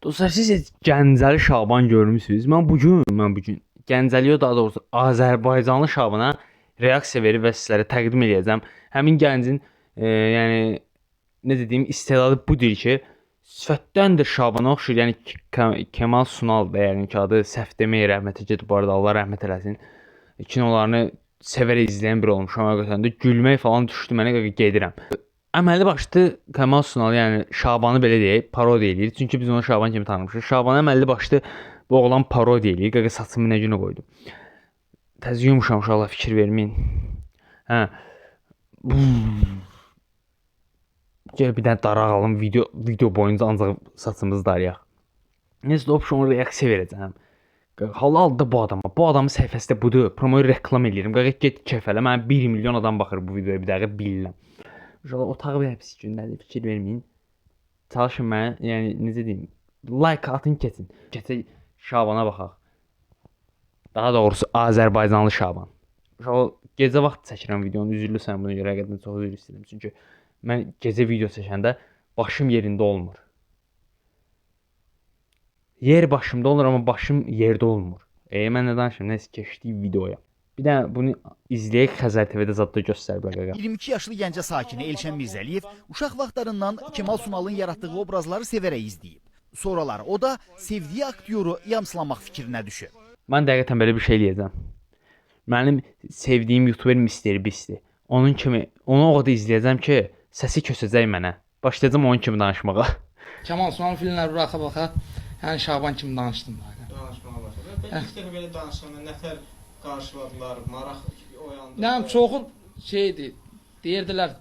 Dostlar, siz heç Gəncəli Şaban görmüsünüz? Mən bugün Gəncəliyə, daha doğrusu Azərbaycanlı Şabana reaksiya verib və sizlərə təqdim edəcəm. Həmin gəncin yəni necə deyim, istedadı budur ki, sifətdən də Şabana oxşur. Yəni Kemal Sunal da, yəni ki, adı səhv deməyə rəhmətə gedib, bu arada Allah rəhmət eləsin. Kinolarını sevərək izləyən biri olmuşam həqiqətən də. Gülmək falan düşdü mənə, gedirəm. Əməlli başlı Kemal Sunal, yəni Şabanı belə deyək, parodiya eləyir. Çünki biz onu Şaban kimi tanımışıq. Şabanı əməlli başlı bu oğlan parodiya eləyir. Qaqa saçımı nə günə qoydum. Təzə yumuşam, inşallah fikir verməyin. Hə. Gəl bir dənə daraq alım, video boyunca ancaq saçımızı darayaq. Neyse, option reaksiya verəcəm. Halal da bu adama. Bu adamın səhifəsi də budur. Promoyu reklam eləyirəm. Qaqa get kefələ. Mənə 1 milyon adam baxır bu videoya, bir dəqiqə bilirəm. İnşallah otağı bir hepsi gündədir, fikir verməyin. Çalışın mənə, yəni necə deyim, like atın, keçin. Keçək Şabana baxaq. Daha doğrusu Azərbaycanlı Şaban. İnşallah gecə vaxt çəkirəm videonu, üzürlüsən buna görə, həqiqətən çox üzr istəyirəm. Çünki mən gecə video çəkəndə başım yerində olmur. Yer başımda olur, amma başım yerdə olmur. Mən nə danışım, nəsə keçdik videoya. Bir də bunu izləyək, Xəzər TV-də zadda göstəriblər qaqa. 22 yaşlı Gəncə sakini Elşən Mirzəliyev uşaq vaxtlarından Kemal Sunalın yaratdığı obrazları sevərək izləyib. Sonralar o da sevdiyi aktyoru yamsılamaq fikrinə düşüb. Mən dəqiqətən belə bir şey eləyəcəm. Mənim sevdiyim YouTuber Mr. Beast'dir. Onun kimi, onu o qədər izləyəcəm ki, səsi köçəcək mənə. Başlayacağım onun kimi danışmağa. Kemal Sunal filmləri baxa-baxa, yəni Şaban kimi danışdım. Danışmağa başladı. Ben ilk dəfə belə danışanda nətər qarşıladılar, maraq oyandı. Yəni çoxu şeydi, deyirdilər,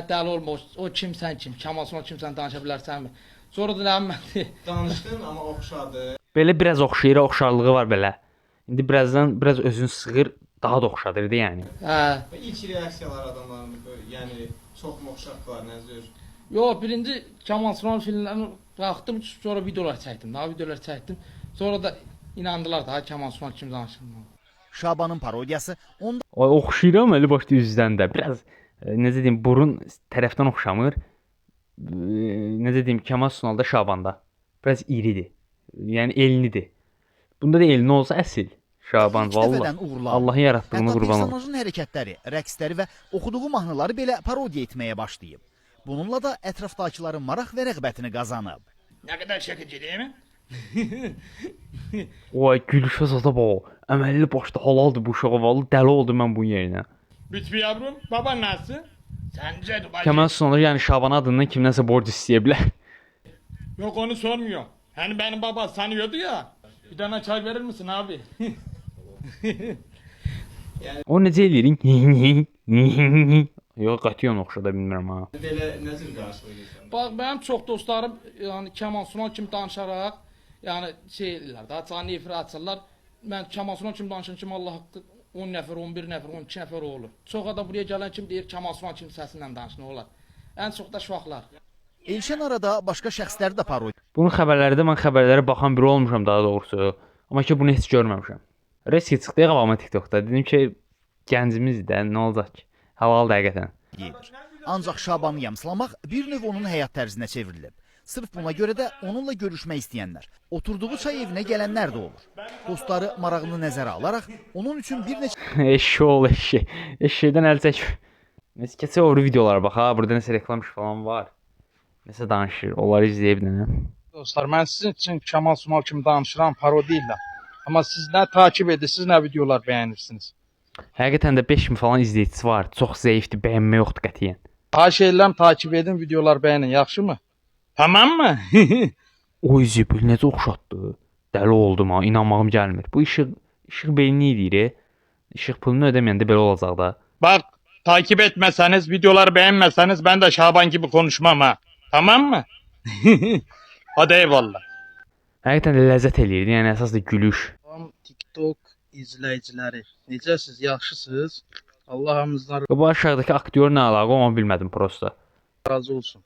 dəli olma, o kimsən kim, Kemal Sunal kimsən, danışa bilərsənmi? Sonra da nəmədi. Danışdın, amma oxşadı. Belə biraz oxşayır, oxşarlığı var belə. İndi biraz özünü sığır, daha da oxşadırdı yəni. Hə. Və ilk reaksiyalar adamların, yəni çox oxşaqlar, nəzir. Yox, birinci Kemal Sunal filmlərini baxdım, sonra videolar çəkdim. Sonra da inandılar da Kemal Sunal kim danışır. Şabanın parodiyası onda Oxşayır amma elə başda üzdən də biraz necə deyim, burun tərəfdən oxşamır. Necə deyim, Kemal Sunalda, Şabanda biraz iridir. Yəni elnidir. Bunda da elni olsa əsl Şaban, ilk vallahi. dəfədən uğurlandı. Allahın yaratdığını Hətta qurban olsun. personajın hərəkətləri, rəqsləri və oxuduğu mahnıları belə parodiya etməyə başlayıb. Bununla da ətrafdakıların maraq və rəğbətini qazanıb. Nə qədər çəkici deyil mi? Oy, gülüşə zada bax. Əməlli başda halaldır bu uşağa, vallahi dəli oldum mən bunun yerinə. Lütfi yavrum, baban nasıl? Sence de Kemal Sunal yəni Şaban adından kimdənsə borc istəyə bilər. Yok onu sormuyor. Hani benim baba sanıyordu ya. Bir tane çay verir misin abi? O necə eləyir? Yox, qətiyyən oxşada bilmirəm ha. Belə nəzir qarşılayırsan? Bak benim çok dostlarım yani Kemal Sunal kim danışarak yani şeyler daha canlı ifra açarlar. Ben Kemal Sunal kim danışan kim Allah haqqı 10 nəfər, 11 nəfər, 12 nəfər olur. Çox adam buraya gələn kim deyir Kemal Sunal kim səsindən danışın olar. Ən çox da şvaqlar. Elşən arada başqa şəxsləri də parodiya Bunun xəbərlərdə mən xəbərlərə baxan biri olmuşam daha doğrusu. Amma ki bunu heç görməmişəm. Reski çıxdı qabağıma TikTokda. Dedim ki, gəncimizdir də, nə olacaq ki? Halal həqiqətən. edir. Ancaq Şabanı yamsılamaq bir növ onun həyat tərzinə çevrilib. Sırf buna görə də onunla görüşmək istəyənlər, oturduğu çay evinə gələnlər də olur. Dostları marağını nəzərə alaraq onun üçün bir neçə Eşşoğlu eşşi. Eşşidən əl çək. Nəsə keçək o videolara bax ha. Burada nəsə reklam iş falan var. Nəsə danışır. Onları izləyə bilirəm. Dostlar, mən sizin üçün Kemal Sunal kimi danışıram, parodiya ilə. Amma siz nə takip edirsiniz, nə videolar bəyənirsiniz. Həqiqətən də 5000 falan izləyicisi var. Çox zəifdir, bəyənmə yoxdur qətiyyən. Xahiş edirəm, takip edin, videolar bəyənin, yaxşı mı? Tamam mı? Oy zibil necə oxşatdı. Dəli oldum ha, inanmağım gəlmir. Bu işıq beyni edir. İşıq pulunu ödəməyəndə belə olacaq da. Bak, takip etmeseniz, videoları beğenmeseniz ben de Şaban gibi konuşmam ha. Tamam mı? Hadi eyvallah. Həqiqətən də ləzzət eləyirdi. Yəni əsas da gülüş. TikTok izləyiciləri, necəsiz, yaxşısınız? Allah hamınızdan Bu aşağıdakı aktyor nə əlaqə onu bilmədim prosta. razı olsun.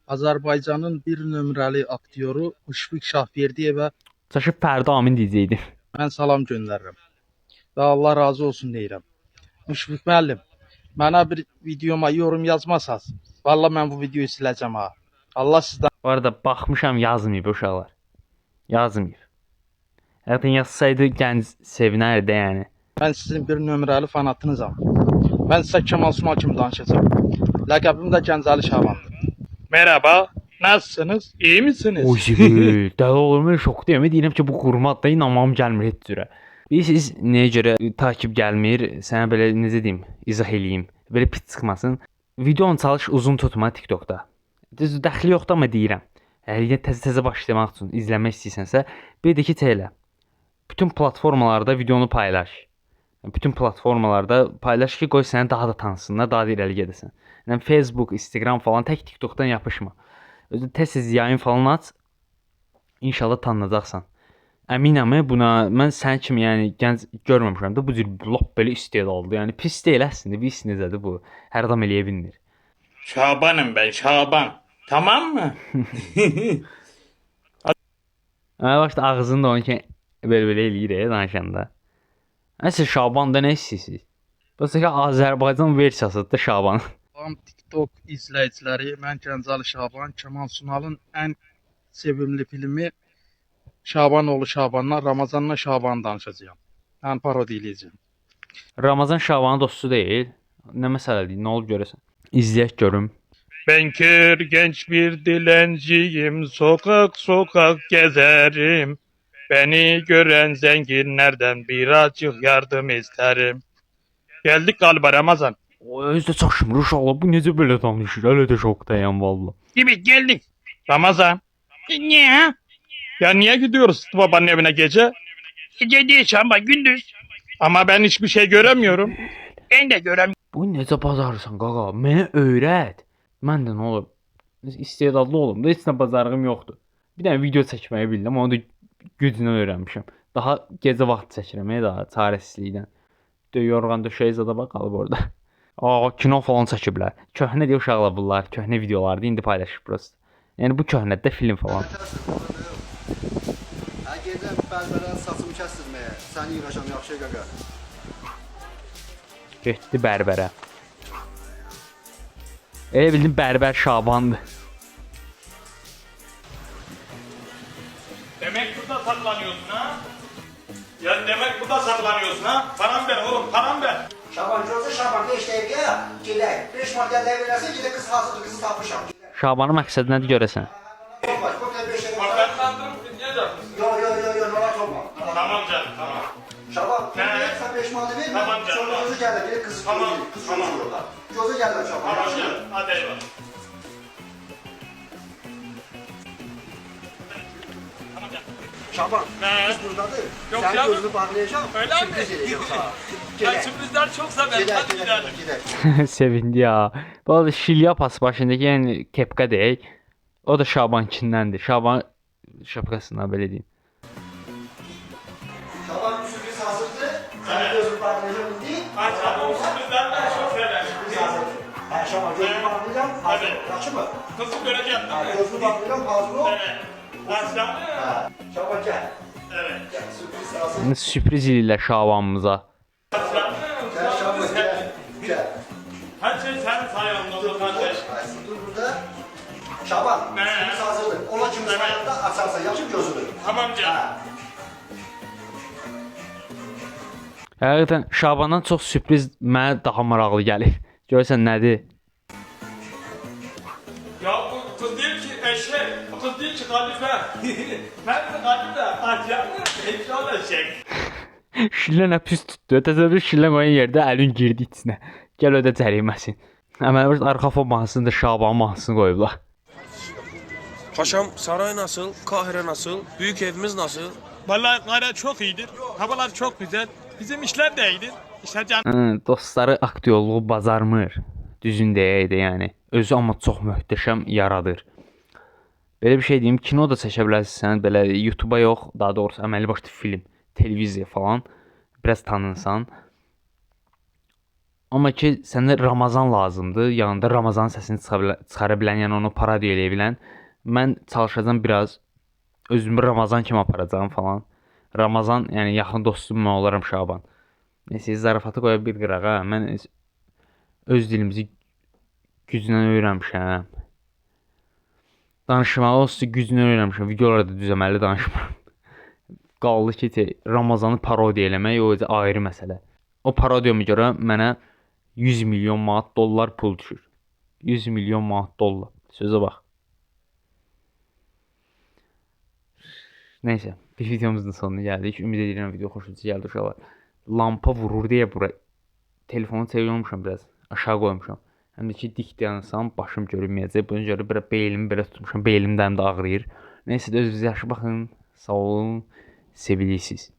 Azərbaycanın bir nömrəli aktyoru Müşfiq Şahverdiyevə Çaşıb Fərdi Amin deyəcəkdim. mən salam göndərirəm. Və Allah razı olsun deyirəm. Müşfiq müəllim, mənə bir videoma yorum yazmasaz, vallahi mən bu videoyu siləcəm ha. Allah sizdən Bu arada baxmışam yazmayıb uşaqlar. Yazmır. Hətta yazsaydı gənc sevinərdi yəni. Ben sizin bir nömrəli fanatınızam. Ben size Kemal Sunal kimi danışacağım. Ləqəbim də Gəncəli Şabandır. Merhaba, nasılsınız? İyi misiniz? O zibir. Dəli olur, mən şokdayım. Deyirəm ki, bu qurma adda inanmam gəlmir heç cürə. Bilirsiniz, nəyə görə takib gəlmir? Sənə belə necə deyim, izah eləyim. Belə pis çıxmasın. Videonu çalış uzun tutma TikTokda. Düz dəxli yoxdur amma deyirəm. Əgər təzə başlamaq üçün izləmək istəyirsənsə, bir də ki elə. Bütün platformalarda videonu paylaş. Bütün platformalarda paylaş ki, qoy səni daha da tanısınlar, daha da irəli gedəsən. Yəni Facebook, Instagram falan tək TikTokdan yapışma. Özü tez-tez yayın falan aç. İnşallah tanınacaqsan. Əminəm buna. Mən sən kimi yəni gənc görməmişəm də bu cür lap belə istedadlı. Yəni pis deyil əslində. Bir necədir bu? Hər adam eləyə bilmir. Şabanım ben, Şaban. Tamam mı? Başda ağzını da onun ki belə eləyir danışanda. Əsl Şaban'da nə istəyirsiniz? Bəs ki Azərbaycan versiyasıdır da Şaban. Salam TikTok izləyiciləri, mən Gəncəli Şaban. Kemal Sunalın ən sevimli filmi Şabanoğlu Şabanla Ramazanla Şabanı danışacağam. Yəni parodi eləyəcəm. Ramazan Şabanın dostu deyil. Nə məsələdir? Nə olub görəsən? İzləyək görüm. Ben kör genç bir dilenciyim, sokak sokak gezerim. Beni gören zenginlerden birazcık yardım isterim. Geldik galiba Ramazan. O özü də çaşmır uşaqlar. Bu necə belə danışır? Hələ də şokdayam valla. Gibi geldik. Ramazan. Niye? Ya niye gidiyoruz babanın evine gece? Gece değil ama gündüz. Ama ben hiçbir şey göremiyorum. Ben de göremiyorum. Bu necə bazarırsan qaqa? Mənə öyrət. Mən də nə olur? İstedadlı olum da heç nə bazarlığım yoxdur. Bir dənə video çəkməyi bildim, onu da güclə öyrənmişəm. Daha gecə vaxt çəkirəm, daha çarəsizlikdən. Yorğan döşəyi zada bax qalıb orada. Kino falan çəkiblər. Köhnə deyə uşaqlar bunlar, köhnə videolardı, indi paylaşır prosta. Yəni bu köhnədə film falan. Gedirəm bərbərə saçımı kəsdirməyə. Səni yığacam yaxşı qaqa. Getdi bərbərə. Elə bildim bərbər Şabandır. Demek burada saklanıyorsun ha? Ya demek burada saklanıyorsun ha? Param ver oğlum, param ver. Şaban görsə Şaban 5 dəqiqə gedək. 5 manat gələ verəsən gedə qız hazırdır, qızı tapmışam. Şabanın məqsədi nədir görəsən? Olmaz, bu qədər 5 dəqiqə. Makaslandırıp dinleyecek misin? Yo, narahat olma. Tamam canım, tamam. Şaban, sən 5 manat vermə. Tamam canım. Sonra gözü gəlir, gedə qızı Tamam, görür. Qız tamam. görürlər. Gözü gəlir Şaban. Tamam yaxşı? canım, hadi eyvallah. Şaban, Ne? qız buradadır. Yok Sənin canım. gözünü bağlayacağım. Öyle mi? Sürpriz edəcəm sana. Ben Gedək. sürprizler çok severim, Gedək, hadi gedək, gidelim. gedək. Sevindi ya. Bu arada şilyapası başındakı yəni kepka deyək. O da Şabankindəndir. Şaban şapkasından belə deyim. Şaban, sürpriz hazırdır. Sənin gözünü bağlayacağım indi. Ay canım, o sürprizlerden çok severim. Sürpriz hazırdır. Hə, Şaban, gözünü bağlayacağım. Hazır. Yaxşı mı? Kızı göreceğim Hə, değil mi? gözünü bağlayacağım, hazır ol. Evet. Aslan. Hə, Şaban gəl. Evet. Gəl, sürpriz hazır. Sürpriz eləyirlər Şabanımıza. Aslan. Gəl Şaban, gəl. Gəl. Her şey senin sayende oldu kardeş. Ay, dur burada. Şaban, Ne? sürpriz hazırdır. Ona kimi sayanda açarsan, yaxşı mı gözünü? Tamam canım. Həqiqətən Şabandan çox sürpriz mənə daha maraqlı gəlir. Görürsən nədir? Ya bu kız değil ki eşek, bu kız değil ki kadife. Ben de kadife, acayip inşallah eşek. Şillə nə pis tutdu. Təsəvvür şillə qoyan yerdə əlin girdi içinə. Gəl ödə cəriməsin. Əməli arxa fon mahnısını da Şaban mahnısını qoyublar. Paşam saray nasıl? Kahire nasıl? Büyük evimiz nasıl? Vallahi kara çok iyidir, havalar çok güzel. Bizim işler de iyidir. İşte can... Dostları aktyorluğu bazarmır. Düzün deyək də yəni. Özü amma çox möhtəşəm yaradır. Belə bir şey deyim, kino da çəkə bilərsən, belə YouTube-a yox, daha doğrusu əməli başlı film, televiziya falan biraz tanınsan. Amma ki sənə Ramazan lazımdır, yanında Ramazanın səsini çıxara bilən, yəni onu parodiya eləyə bilən. Mən çalışacağam biraz özümü Ramazan kimi aparacağam falan. Ramazan, yəni yaxın dostum mən olaram Şaban. Neyse, zarafatı qoya bir qırağa. Mən öz dilimizi güclə öyrənmişəm. Danışmağı olsa güclə öyrənmişəm. Videolarda düzəməli danışmıram. qaldı ki, Ramazanı parodiya eləmək o ayrı məsələ. O parodiyama görə mənə 100 milyon manat dollar pul düşür. 100 milyon manat dollar. Sözə bax. Neyse, bir videomuzun sonuna gəldik. Ümid edirəm video xoşunuza gəldi uşaqlar. Lampa vurur deyə bura telefonu çevirmişəm biraz. Aşağı qoymuşam. Həm də ki, dik dayansam başım görünməyəcək. Buna görə belə beynimi belə tutmuşam. Beynim də həm də ağrıyır. Neyse, özünüzə yaxşı baxın. Sağ olun. Sevilirsiniz.